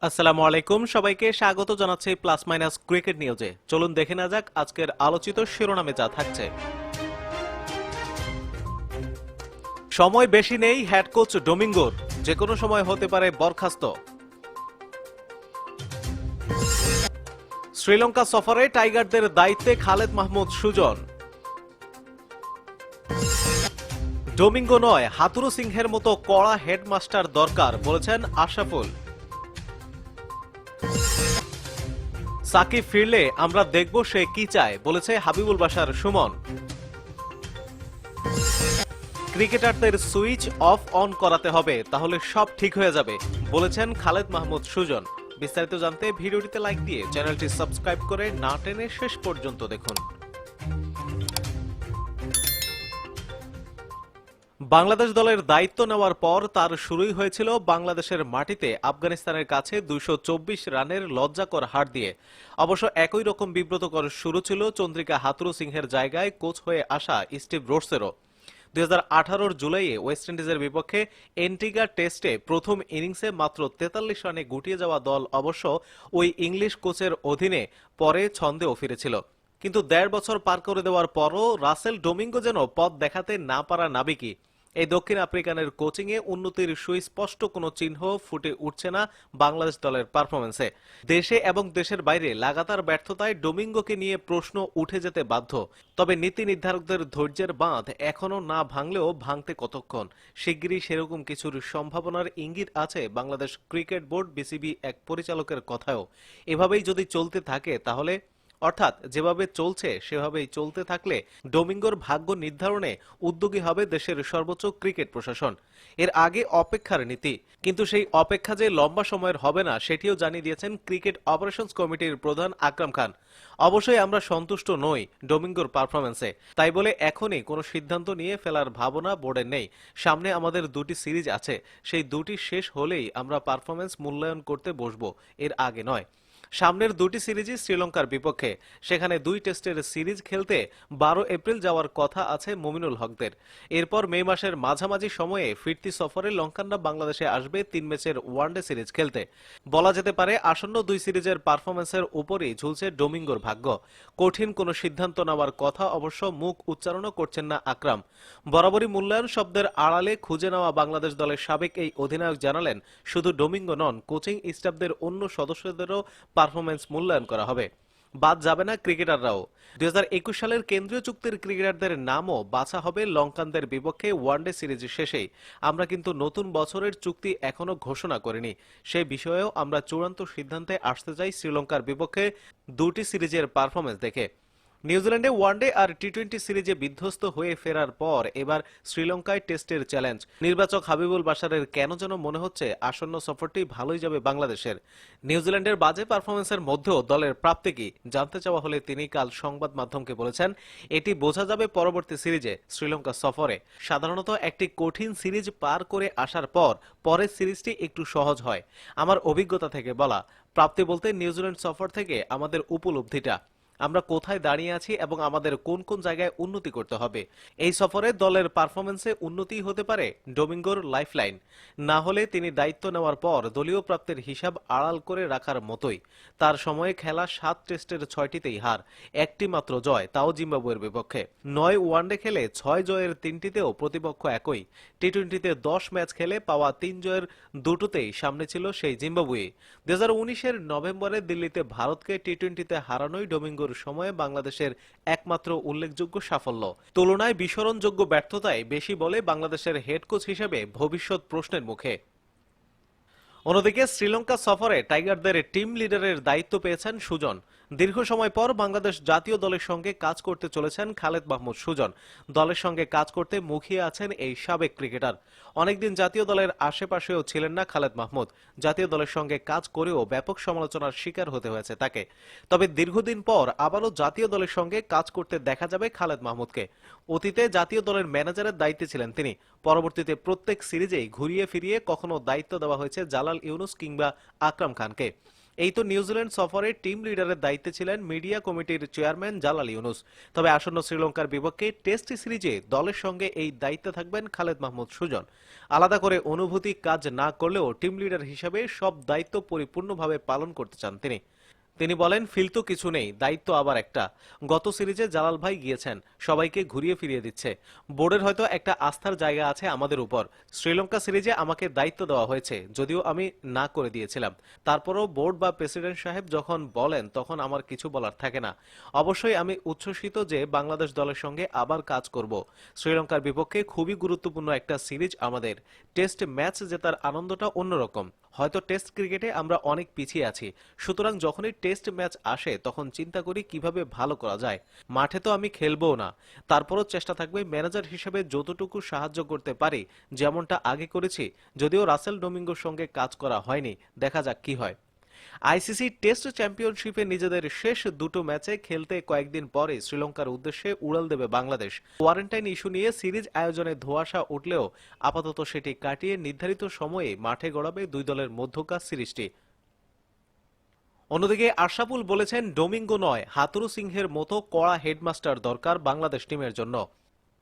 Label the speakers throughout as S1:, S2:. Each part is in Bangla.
S1: আসসালামু আলাইকুম, সবাইকে স্বাগত জানাচ্ছি প্লাস মাইনাস ক্রিকেট নিউজে। চলুন দেখে না যাক আজকের আলোচিত শিরোনামে যা থাকছে। সময় বেশি নেই হেড কোচ ডোমিঙ্গোর, যে কোনো সময় হতে পারে বরখাস্ত। শ্রীলঙ্কা সফরে টাইগারদের দায়িত্বে খালেদ মাহমুদ সুজন। ডোমিঙ্গো নয়, হাতুরু সিংহের মতো কড়া হেডমাস্টার দরকার বলেছেন আশরাফুল। সাকিব ফিরলে আমরা দেখব সে কি চায় বলেছে হাবিবুল বাশার সুমন। ক্রিকেটারদের সুইচ অফ অন করাতে হবে, তাহলে সব ঠিক হয়ে যাবে বলেছেন খালেদ মাহমুদ সুজন। বিস্তারিত জানতে ভিডিওটিতে লাইক দিয়ে চ্যানেলটি সাবস্ক্রাইব করে না টেনে শেষ পর্যন্ত দেখুন। বাংলাদেশ দলের দায়িত্ব নেওয়ার পর তার শুরুই হয়েছিল বাংলাদেশের মাটিতে আফগানিস্তানের কাছে ২২৪ রানের লজ্জাকর হার দিয়ে। অবশ্য একই রকম বিব্রতকর শুরু ছিল চন্দ্রিকা হাতুরু সিংহের জায়গায় কোচ হয়ে আসা স্টিভ রোডসেরও। ২০১৮ জুলাইয়ে ওয়েস্ট ইন্ডিজের বিপক্ষে এন্টিগা টেস্টে প্রথম ইনিংসে মাত্র ৪৩ রানে গুটিয়ে যাওয়া দল অবশ্য ওই ইংলিশ কোচের অধীনে পরে ছন্দেও ফিরেছিল। কিন্তু ১.৫ বছর পার করে দেওয়ার পরও রাসেল ডোমিঙ্গো যেন পথ দেখাতে না পারা নাবিকই। এই দক্ষিণ আফ্রিকানের কোচিংয়ে উন্নতির সুস্পষ্ট কোনো চিহ্ন ফুটে উঠছে না বাংলাদেশ দলের পারফরমেন্সে। দেশে এবং দেশের বাইরে লাগাতার ব্যর্থতায় ডোমিঙ্গোকে নিয়ে প্রশ্ন উঠে যেতে বাধ্য। তবে নীতি নির্ধারকদের ধৈর্যের বাঁধ এখনো না ভাঙলেও ভাঙতে কতক্ষণ? শিগগিরই সেরকম কিছুর সম্ভাবনার ইঙ্গিত আছে বাংলাদেশ ক্রিকেট বোর্ড বিসিবি এক পরিচালকের কথায়ও। এভাবেই যদি চলতে থাকে তাহলে, অর্থাৎ যেভাবে চলছে সেভাবেই চলতে থাকলে ডোমিঙ্গোর ভাগ্য নির্ধারণে উদ্যোগী হবে দেশের সর্বোচ্চ ক্রিকেট প্রশাসন। এর আগে অপেক্ষার নীতি, কিন্তু সেই অপেক্ষা যে লম্বা সময়ের হবে না সেটিও জানিয়ে দিয়েছেন ক্রিকেট অপারেশনস কমিটির প্রধান আকরাম খান। অবশ্যই আমরা সন্তুষ্ট নই ডোমিঙ্গোর পারফরমেন্সে, তাই বলে এখনই কোনো সিদ্ধান্ত নিয়ে ফেলার ভাবনা বোর্ডের নেই। সামনে আমাদের দুটি সিরিজ আছে, সেই দুটি শেষ হলেই আমরা পারফরমেন্স মূল্যায়ন করতে বসবো, এর আগে নয়। সামনের দুটি সিরিজই শ্রীলঙ্কার বিপক্ষে, সেখানে ২ টেস্টের সিরিজ খেলতে ১২ এপ্রিল যাওয়ার কথা আছে মুমিনুল হকদের। এরপর মে মাসের মাঝামাঝি সময়ে ফিরতি সফরে লঙ্কানরা বাংলাদেশে আসবে ৩ ম্যাচের ওয়ানডে সিরিজ খেলতে। বলা যেতে পারে আসন্ন ২ সিরিজের পারফরমেন্সের উপরই ঝুলছে ডোমিঙ্গোর ভাগ্য। কঠিন কোনো সিদ্ধান্ত নেওয়ার কথা অবশ্য মুখ উচ্চারণও করছেন না আকরাম। বরাবরই মূল্যায়ন শব্দের আড়ালে খুঁজে নেওয়া বাংলাদেশ দলের সাবেক এই অধিনায়ক জানালেন, শুধু ডোমিঙ্গো নন, কোচিং স্টাফদের অন্য সদস্যদেরও পারফরমেন্স মূল্যায়ন করা হবে, বাদ যাবে না ক্রিকেটাররাও। ২০২১ সালের কেন্দ্রীয় চুক্তির ক্রিকেটারদের নামও বাছা হবে লঙ্কানদের বিপক্ষে ওয়ানডে সিরিজ শেষেই। আমরা কিন্তু নতুন বছরের চুক্তি এখনো ঘোষণা করিনি, সে বিষয়েও আমরা চূড়ান্ত সিদ্ধান্তে আসতে চাই শ্রীলঙ্কার বিপক্ষে দুটি সিরিজের পারফরমেন্স দেখে। নিউজিল্যান্ডে ওয়ানডে আর টি-20 সিরিজে বিধ্বস্ত হয়ে ফেরার পর এবার শ্রীলঙ্কায় টেস্টের চ্যালেঞ্জ। নির্বাচক হাবিবুল বাশারের কেন যেন মনে হচ্ছে আসন্ন সফরটি ভালোই যাবে বাংলাদেশের। নিউজিল্যান্ডের বাজে পারফরমেন্সের মধ্যেও দলের প্রাপ্তি কি জানতে চাওয়া হলে তিনি কাল সংবাদ মাধ্যমকে বলেছেন, এটি বোঝা যাবে পরবর্তী সিরিজে, শ্রীলঙ্কা সফরে। সাধারণত একটি কঠিন সিরিজ পার করে আসার পর পরের সিরিজটি একটু সহজ হয়। আমার অভিজ্ঞতা থেকে বলা, প্রাপ্তি বলতে নিউজিল্যান্ড সফর থেকে আমাদের উপলব্ধিটা, আমরা কোথায় দাঁড়িয়ে আছি এবং আমাদের কোন কোন জায়গায় উন্নতি করতে হবে। এই সফরে দলের পারফরমেন্সে উন্নতি হতে পারে ডোমিঙ্গোর লাইফলাইন। না হলে তিনি দায়িত্ব নেওয়ার পর দলীয় প্রাপ্তির হিসাব আড়াল করে রাখার মতোই। তার সময়ে খেলা ৭ টেস্টের ৬টিতেই হার, একটি মাত্র জয়, তাও জিম্বাবুয়ের বিপক্ষে। ৯ ওয়ানডে খেলে ৬ জয়ের ৩টিতেও প্রতিপক্ষ একই। টি-20তে ১০ ম্যাচ খেলে পাওয়া ৩ জয়ের দুটোতেই সামনে ছিল সেই জিম্বাবুয়ে। ২০১৯-এর নভেম্বরে দিল্লিতে ভারতকে টি-20তে হারানোই ডোমিঙ্গোর সময়ে বাংলাদেশের একমাত্র উল্লেখযোগ্য সাফল্য। তুলনায় বিস্মরণযোগ্য ব্যর্থতায় বেশি বলে বাংলাদেশের হেড কোচ হিসেবে ভবিষ্যৎ প্রশ্নের মুখে। অন্যদিকে শ্রীলঙ্কা সফরে টাইগারদের টিম লিডারের দায়িত্ব পেয়েছেন সুজন। দীর্ঘ সময় পর বাংলাদেশ জাতীয় দলের সঙ্গে কাজ করতে চলেছেন খালেদ মাহমুদ সুজন। দলের সঙ্গে কাজ করতে মুখিয়ে আছেন এই সাবেক ক্রিকেটার। অনেকদিন জাতীয় দলের আশেপাশেও ছিলেন না খালেদ মাহমুদ। জাতীয় দলের সঙ্গে কাজ করেও ব্যাপক সমালোচনার শিকার হতে হয়েছে তাকে। তবে দীর্ঘদিন পর আবারও জাতীয় দলের সঙ্গে কাজ করতে দেখা যাবে খালেদ মাহমুদকে। অতীতে জাতীয় দলের ম্যানেজারের দায়িত্বে ছিলেন তিনি। পরবর্তীতে প্রত্যেক সিরিজেই ঘুরিয়ে ফিরিয়ে কখনো দায়িত্ব দেওয়া হয়েছে জালাল ইউনুস কিংবা আকরাম খানকে। এই তো নিউজিল্যান্ড সফরে টিম লিডারের দায়িত্বে ছিলেন মিডিয়া কমিটির চেয়ারম্যান জালাল ইউনুস। তবে আসন্ন শ্রীলঙ্কার বিপক্ষে টেস্ট সিরিজে দলের সঙ্গে এই দায়িত্বে থাকবেন খালেদ মাহমুদ সুজন। আলাদা করে অনুভূতি কাজ না করলেও টিম লিডার হিসেবে সব দায়িত্ব পরিপূর্ণভাবে পালন করতে চান তিনি। তিনি বলেন, ফিল তো কিছু নেই, দায়িত্ব আবার একটা। গত সিরিজে জালাল ভাই গিয়েছেন, সবাইকে ঘুরিয়ে ফিরিয়ে দিচ্ছে। বোর্ডের হয়তো একটা আস্থার জায়গা আছে আমাদের উপর। শ্রীলঙ্কা সিরিজে আমাকে দায়িত্ব দেওয়া হয়েছে, যদিও আমি না করে দিয়েছিলাম। তারপরও বোর্ড বা প্রেসিডেন্ট সাহেব যখন বলেন তখন আমার কিছু বলার থাকে না। অবশ্যই আমি উচ্ছ্বসিত যে বাংলাদেশ দলের সঙ্গে আবার কাজ করব। শ্রীলঙ্কার বিপক্ষে খুবই গুরুত্বপূর্ণ একটা সিরিজ আমাদের। টেস্ট ম্যাচ জেতার আনন্দটা অন্যরকম। হয়তো টেস্ট ক্রিকেটে আমরা অনেক পিছিয়ে আছি, সুতরাং যখনই টেস্ট ম্যাচ আসে তখন চিন্তা করি কিভাবে ভালো করা যায়। মাঠে তো আমি খেলবও না, তারপরও চেষ্টা থাকবে ম্যানেজার হিসেবে যতটুকু সাহায্য করতে পারি, যেমনটা আগে করেছি। যদিও রাসেল ডোমিঙ্গোর সঙ্গে কাজ করা হয়নি, দেখা যাক কি হয়। আইসিসি টেস্ট চ্যাম্পিয়নশিপে নিজেদের শেষ দুটো ম্যাচে খেলতে কয়েকদিন পরে শ্রীলঙ্কার উদ্দেশ্যে উড়াল দেবে বাংলাদেশ। কোয়ারেন্টাইন ইস্যু নিয়ে সিরিজ আয়োজনে ধোঁয়াশা উঠলেও আপাতত সেটি কাটিয়ে নির্ধারিত সময়ে মাঠে গড়াবে দুই দলের মধ্যকার সিরিজটি। অন্যদিকে আশরাফুল বলেছেন, ডোমিঙ্গো নয়, হাতুরু সিংহের মতো কড়া হেডমাস্টার দরকার বাংলাদেশ টিমের জন্য।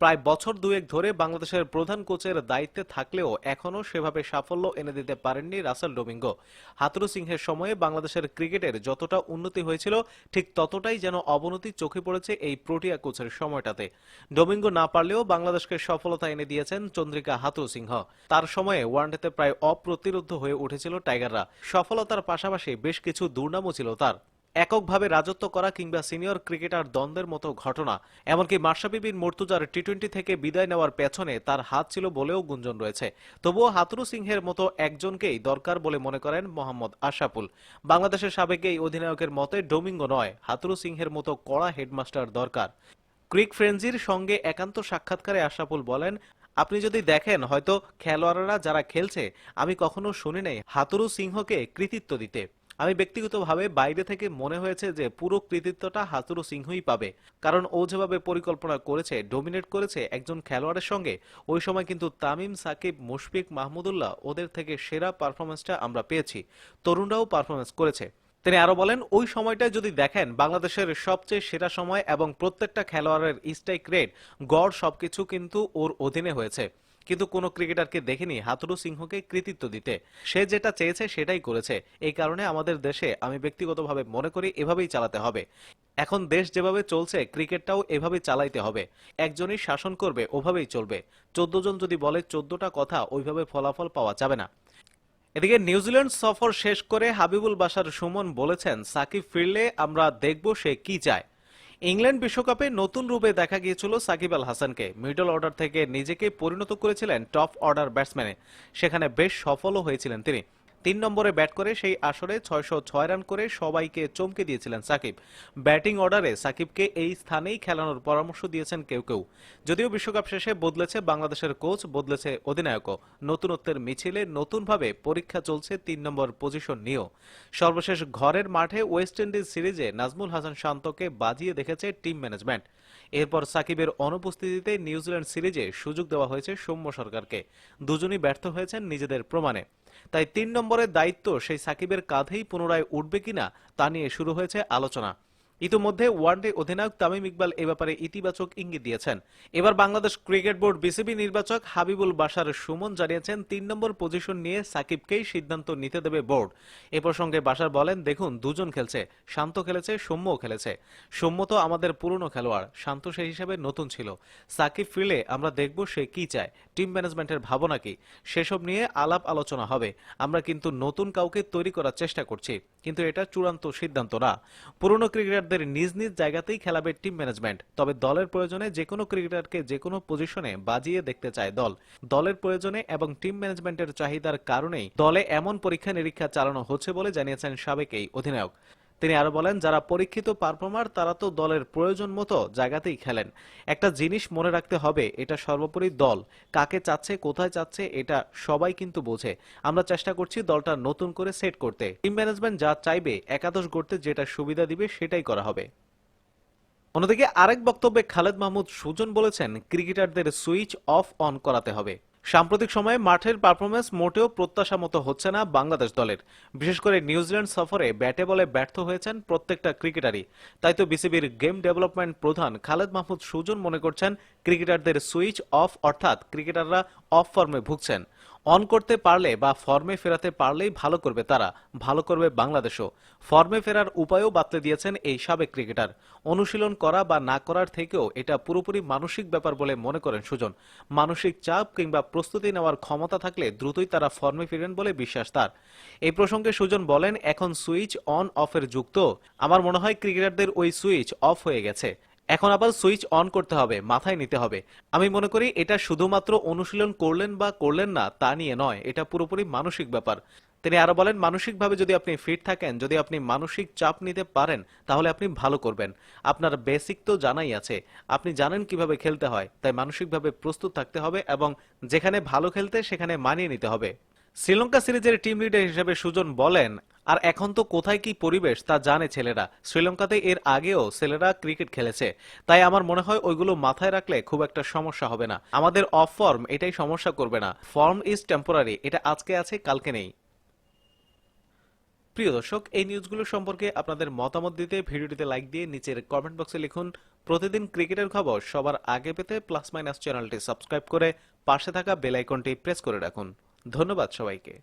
S1: প্রায় বছর দুয়েক ধরে বাংলাদেশের প্রধান কোচের দায়িত্বে থাকলেও এখনও সেভাবে সাফল্য এনে দিতে পারেননি রাসেল ডোমিঙ্গো। হাতুরু সিংহের সময়ে বাংলাদেশের ক্রিকেটের যতটা উন্নতি হয়েছিল, ঠিক ততটাই যেন অবনতি চোখে পড়েছে এই প্রোটিয়া কোচের সময়টাতে। ডোমিঙ্গো না পারলেও বাংলাদেশকে সফলতা এনে দিয়েছেন চন্দ্রিকা হাতুরু সিংহ। তার সময়ে ওয়ানডেতে প্রায় অপ্রতিরোধ্য হয়ে উঠেছিল টাইগাররা। সফলতার পাশাপাশি বেশ কিছু দুর্নামও ছিল তার। এককভাবে রাজত্ব করা কিংবা সিনিয়র ক্রিকেটার দ্বন্দ্বের মতো ঘটনা, এমনকি মাশরাফি বিন মুর্তজার টি-20 থেকে বিদায় নেওয়ার পেছনে তার হাত ছিল বলেও গুঞ্জন রয়েছে। তবুও হাতুরু সিংহের মতো একজনকেই দরকার বলে মনে করেন মোহাম্মদ আশরাফুল। বাংলাদেশের সাবেক এই অধিনায়কের মতে ডোমিঙ্গো নয়, হাতুরু সিংহের মতো কড়া হেডমাস্টার দরকার। ক্রিক ফ্রেঞ্জির সঙ্গে একান্ত সাক্ষাৎকারে আশরাফুল বলেন, আপনি যদি দেখেন, হয়তো খেলোয়াড়রা যারা খেলছে, আমি কখনো শুনি নাই হাতুরু সিংহকে কৃতিত্ব দিতে। আমি ব্যক্তিগতভাবে বাইরে থেকে মনে হয়েছে যে পুরো কৃতিত্বটা হাতুরু সিংহই পাবে, কারণ ও যেভাবে পরিকল্পনা করেছে, ডোমিনেট করেছে একজন খেলোয়াড়ের সঙ্গে। ওই সময় কিন্তু তামিম, সাকিব, মুশফিক, মাহমুদুল্লাহ ওদের থেকে সেরা পারফরমেন্সটা আমরা পেয়েছি। তরুণরাও পারফরমেন্স করেছে। তিনি আরো বলেন, ওই সময়টা যদি দেখেন, বাংলাদেশের সবচেয়ে সেরা সময় এবং প্রত্যেকটা খেলোয়াড়ের স্ট্রাইক রেট, গড় সবকিছু কিন্তু ওর অধীনে হয়েছে। কিন্তু কোনো ক্রিকেটারকে দেখিনি হাতুরু সিংহকে কৃতিত্ব দিতে। সে যেটা চেয়েছে সেটাই করেছে। এই কারণে আমাদের দেশে আমি ব্যক্তিগতভাবে মনে করি এভাবেই চালাতে হবে। এখন দেশ যেভাবে চলছে, ক্রিকেটটাও এভাবেই চালাইতে হবে। একজনই শাসন করবে, ওভাবেই চলবে। 14 জন যদি বলে 14টা কথা, ওইভাবে ফলাফল পাওয়া যাবে না। এদিকে নিউজিল্যান্ড সফর শেষ করে হাবিবুল বাশার সুমন বলেছেন, সাকিব ফিরলে আমরা দেখব সে কি চায়। ইংল্যান্ড বিশ্বকাপে নতুন রূপে দেখা গিয়েছিল সাকিব আল হাসানকে। মিডল অর্ডার থেকে নিজেকে পরিণত করেছিলেন টপ অর্ডার ব্যাটসম্যানে। সেখানে বেশ সফলও হয়েছিলেন তিনি। 3 নম্বরে ব্যাট করে সেই আসরে 606 রান করে সবাইকে চমকে দিয়েছিলেন সাকিব। ব্যাটিং অর্ডারে সাকিবকে এই স্থানেই খেলানোর পরামর্শ দিয়েছেন কেউ কেউ। যদিও বিশ্বকাপ শেষে বদলেছে বাংলাদেশের কোচ, বদলেছে অধিনায়কও। নতুনত্বের মিছিলে নতুনভাবে পরীক্ষা চলছে 3 নম্বর পজিশন নিয়েও। সর্বশেষ ঘরের মাঠে ওয়েস্ট ইন্ডিজ সিরিজে নাজমুল হাসান শান্তকে বাজিয়ে দেখেছে টিম ম্যানেজমেন্ট। এরপর সাকিবের অনুপস্থিতিতে নিউজিল্যান্ড সিরিজে সুযোগ দেওয়া হয়েছে সৌম্য সরকারকে। দুজনই ব্যর্থ হয়েছেন নিজেদের প্রমাণে। তাই 3 নম্বরের দায়িত্ব সেই সাকিবের কাঁধেই পুনরায় উঠবে কিনা তা নিয়ে শুরু হয়েছে আলোচনা। ইতিমধ্যে ওয়ানডে অধিনায়ক তামিম ইকবাল এ ব্যাপারে ইতিবাচক ইঙ্গিত দিয়েছেন। এবার বাংলাদেশ ক্রিকেট বোর্ড বিসিবি নির্বাচক হাবিবুল বাশার সুমন জানিয়েছেন, 3 নম্বর পজিশন নিয়ে সাকিবকেই সিদ্ধান্ত নিতে দেবে বোর্ড। এ প্রসঙ্গে বাশার বলেন, দেখুন, দুজন খেলছে, শান্ত খেলেছে, সৌম্যও খেলেছে। সৌম্য তো আমাদের পুরনো খেলোয়াড়, শান্ত সেই হিসেবে নতুন ছিল। সাকিব ফিরলে আমরা দেখব সে কি চায়, টিম ম্যানেজমেন্টের ভাবনা কি, সেসব নিয়ে আলাপ আলোচনা হবে। আমরা কিন্তু নতুন কাউকে তৈরি করার চেষ্টা করছি, কিন্তু এটা চূড়ান্ত সিদ্ধান্ত না। পুরনো ক্রিকেটারদের নিজ নিজ জায়গাতেই খেলাবে টিম ম্যানেজমেন্ট। তবে দলের প্রয়োজনে যে কোনো ক্রিকেটারকে যে কোনো পজিশনে বাজিয়ে দেখতে চায় দল। দলের প্রয়োজনে এবং টিম ম্যানেজমেন্টের চাহিদার কারণেই দলে এমন পরীক্ষা নিরীক্ষা চালানো হচ্ছে বলে জানিয়েছেন সাবেক এই অধিনায়ক। তিনি আরো বলেন, যারা পরীক্ষিত পারফর্মার তারা তো দলের প্রয়োজন মতো জায়গাতেই খেলেন। একটা জিনিস মনে রাখতে হবে, এটা সর্বোপরি দল কাকে চাচ্ছে, কোথায় চাচ্ছে, এটা সবাই কিন্তু বোঝে। আমরা চেষ্টা করছি দলটা নতুন করে সেট করতে। টিম ম্যানেজমেন্ট যা চাইবে, একাদশ গড়তে যেটা সুবিধা দিবে সেটাই করা হবে। অন্যদিকে আরেক বক্তব্যে খালেদ মাহমুদ সুজন বলেছেন, ক্রিকেটারদের সুইচ অফ অন করাতে হবে। সাম্প্রতিক সময়ে মাঠের পারফরমেন্স মোটেও প্রত্যাশা মতো হচ্ছে না বাংলাদেশ দলের। বিশেষ করে নিউজিল্যান্ড সফরে ব্যাটে বলে ব্যর্থ হয়েছেন প্রত্যেকটা ক্রিকেটারই। তাই তো বিসিবির গেম ডেভেলপমেন্ট প্রধান খালেদ মাহমুদ সুজন মনে করছেন ক্রিকেটারদের সুইচ অফ, অর্থাৎ ক্রিকেটাররা অফ ফর্মে ভুগছেন। অন করতে পারলে বা ফর্মে ফেরাতে পারলেই ভালো করবে তারা, ভালো করবে বাংলাদেশও। ফর্মে ফেরার উপায়ও বাতলে দিয়েছেন এই সাবেক ক্রিকেটার। অনুশীলন করা বা না করার থেকেও এটা পুরোপুরি মানসিক ব্যাপার বলে মনে করেন সুজন। মানসিক চাপ কিংবা প্রস্তুতি নেওয়ার ক্ষমতা থাকলে দ্রুতই তারা ফর্মে ফিরেন বলে বিশ্বাস তার। এই প্রসঙ্গে সুজন বলেন, এখন সুইচ অন অফের যুগ তো, আমার মনে হয় ক্রিকেটারদের ওই সুইচ অফ হয়ে গেছে, এখন আবার সুইচ অন করতে হবে, মাথায় নিতে হবে। আমি মনে করি এটা শুধুমাত্র অনুশীলন করলেন বা করলেন না তা নিয়ে নয়, এটা পুরোপুরি মানসিক ব্যাপার। তিনি আরো বলেন, মানসিকভাবে যদি আপনি ফিট থাকেন, যদি আপনি মানসিক চাপ নিতে পারেন, তাহলে আপনি ভালো করবেন। আপনার বেসিক তো জানাই আছে, আপনি জানেন কিভাবে খেলতে হয়, তাই মানসিকভাবে প্রস্তুত থাকতে হবে এবং যেখানে ভালো খেলতে সেখানে মানিয়ে নিতে হবে। শ্রীলঙ্কা সিরিজের টিম লিডার হিসেবে সুজন বলেন, আর এখন তো কোথায় কি পরিবেশ তা জানে ছেলেরা। শ্রীলঙ্কাতে এর আগেও ছেলেরা ক্রিকেট খেলেছে, তাই আমার মনে হয় ওইগুলো মাথায় রাখলে খুব একটা সমস্যা হবে না। আমাদের অফ ফর্ম এটাই সমস্যা করবে না। ফর্ম ইজ টেম্পোরারি, এটা আজকে আছে কালকে নেই। প্রিয় দর্শক, এই নিউজগুলো সম্পর্কে আপনাদের মতামত দিতে ভিডিওটিতে লাইক দিয়ে নিচের কমেন্ট বক্সে লিখুন। প্রতিদিন ক্রিকেটের খবর সবার আগে পেতে প্লাস মাইনাস চ্যানেলটি সাবস্ক্রাইব করে পাশে থাকা বেল আইকনটি প্রেস করে রাখুন। ধন্যবাদ সবাইকে।